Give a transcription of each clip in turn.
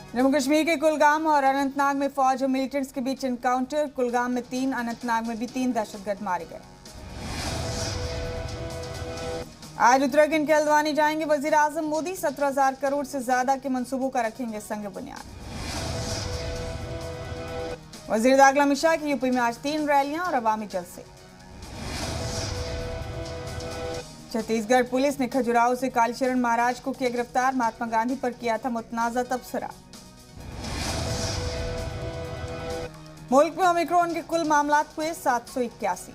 जम्मू कश्मीर के कुलगाम और अनंतनाग में फौज और मिलिटेंट्स के बीच एनकाउंटर। कुलगाम में 3, अनंतनाग में भी 3 दहशतगर्द मारे गए। आज उत्तराखंड के हल्द्वानी जाएंगे वजीर आजम मोदी। 17,000 करोड़ से ज्यादा के मंसूबों का रखेंगे संग बुनियाद। वजीर दाखिला अमित शाह की यूपी में आज 3 रैलियां और अवामी जलसे। छत्तीसगढ़ पुलिस ने खजुराहो से कालीचरण महाराज को किया गिरफ्तार। महात्मा गांधी पर किया था मुतनाज़ा तबसरा। मुल्क में ओमिक्रॉन के कुल मामलात हुए 781।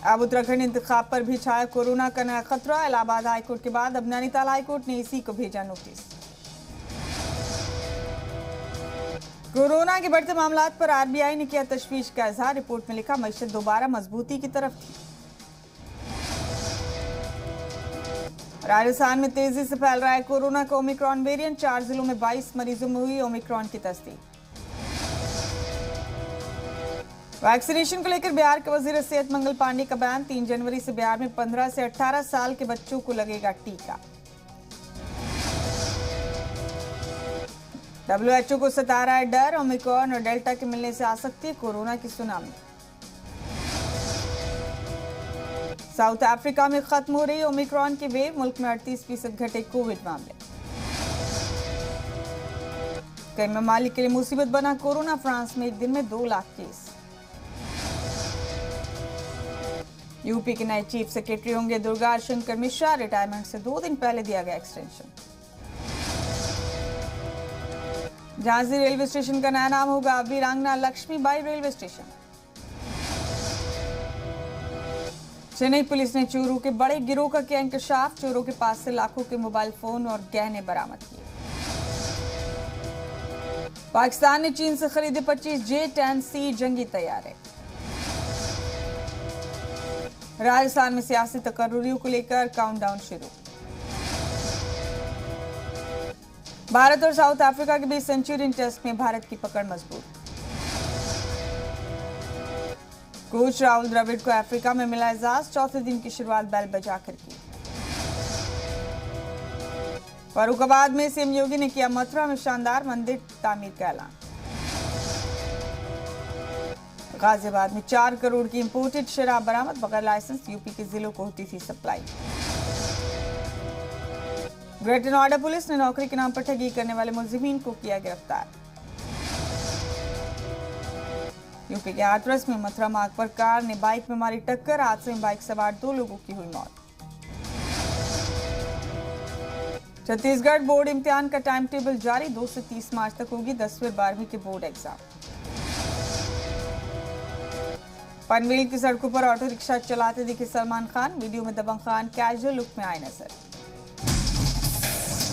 अब उत्तराखंड इंतखाब पर भी छाया कोरोना का नया खतरा। इलाहाबाद हाईकोर्ट के बाद अब नैनीताल हाईकोर्ट ने इसी को भेजा नोटिस। कोरोना के बढ़ते मामलात पर आरबीआई ने किया तशवीश का इजहार। रिपोर्ट में लिखा, मईशत दोबारा मजबूती की तरफ थी। राजस्थान में तेजी से फैल रहा है कोरोना का ओमिक्रॉन वेरिएंट। 4 जिलों में 22 मरीजों में हुई ओमिक्रॉन की तस्दीक। वैक्सीनेशन को लेकर बिहार के वजीर सेहत मंगल पांडे का बयान। 3 जनवरी से बिहार में 15 से 18 साल के बच्चों को लगेगा टीका। WHO को सता रहा है डर। ओमिक्रॉन और डेल्टा के मिलने से आ सकती है कोरोना की सुनामी। साउथ अफ्रीका में खत्म हो रही ओमिक्रॉन की वेव। मुल्क में 38% घटे कोविड मामले। कई ममालिक के लिए मुसीबत बना कोरोना। फ्रांस में एक दिन में 2 लाख केस। यूपी के नए चीफ सेक्रेटरी होंगे दुर्गा शंकर मिश्रा। रिटायरमेंट से 2 दिन पहले दिया गया एक्सटेंशन। झांसी रेलवे स्टेशन का नया नाम होगा Veerangana Lakshmibai railway station. Chennai police ने चोरों के बड़े गिरोह का किया इंकशाफ। चोरों के पास से लाखों के मोबाइल फोन और गहने बरामद किए। पाकिस्तान ने चीन से खरीदे 25 J-10C जंगी तैयारे। राजस्थान में सियासी तकर्रुरियों को लेकर काउंटडाउन शुरू। भारत और साउथ अफ्रीका के बीच सेंचुरियन टेस्ट में भारत की पकड़ मजबूत। कोच राहुल द्रविड़ को अफ्रीका में मिला एजाज। चौथे दिन की शुरुआत बैल बजाकर की। फर्रुखाबाद में सीएम योगी ने किया मथुरा में शानदार मंदिर तामीर का ऐलान। गाजियाबाद में 4 करोड़ की इंपोर्टेड शराब बरामद। बगैर लाइसेंस यूपी के जिलों को होती थी सप्लाई। ग्रेटर नोएडा पुलिस ने नौकरी के नाम पर ठगी करने वाले मुलजिमीन को किया गिरफ्तार। यूपी के हाथरस में मथुरा मार्ग पर कार ने बाइक में मारी टक्कर। हादसे में बाइक सवार 2 लोगों की हुई मौत। छत्तीसगढ़ बोर्ड इम्तिहान का टाइम टेबल जारी। 2 से 30 मार्च तक होगी 10वीं और 12वीं के बोर्ड एग्जाम। पनवेल की सड़कों पर ऑटो रिक्शा चलाते दिखे सलमान खान। वीडियो में दबंग खान कैजुअल लुक में आए नजर।